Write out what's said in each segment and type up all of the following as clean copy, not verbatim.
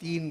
3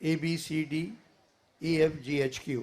ABCDEFGHQ.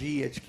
GHQ،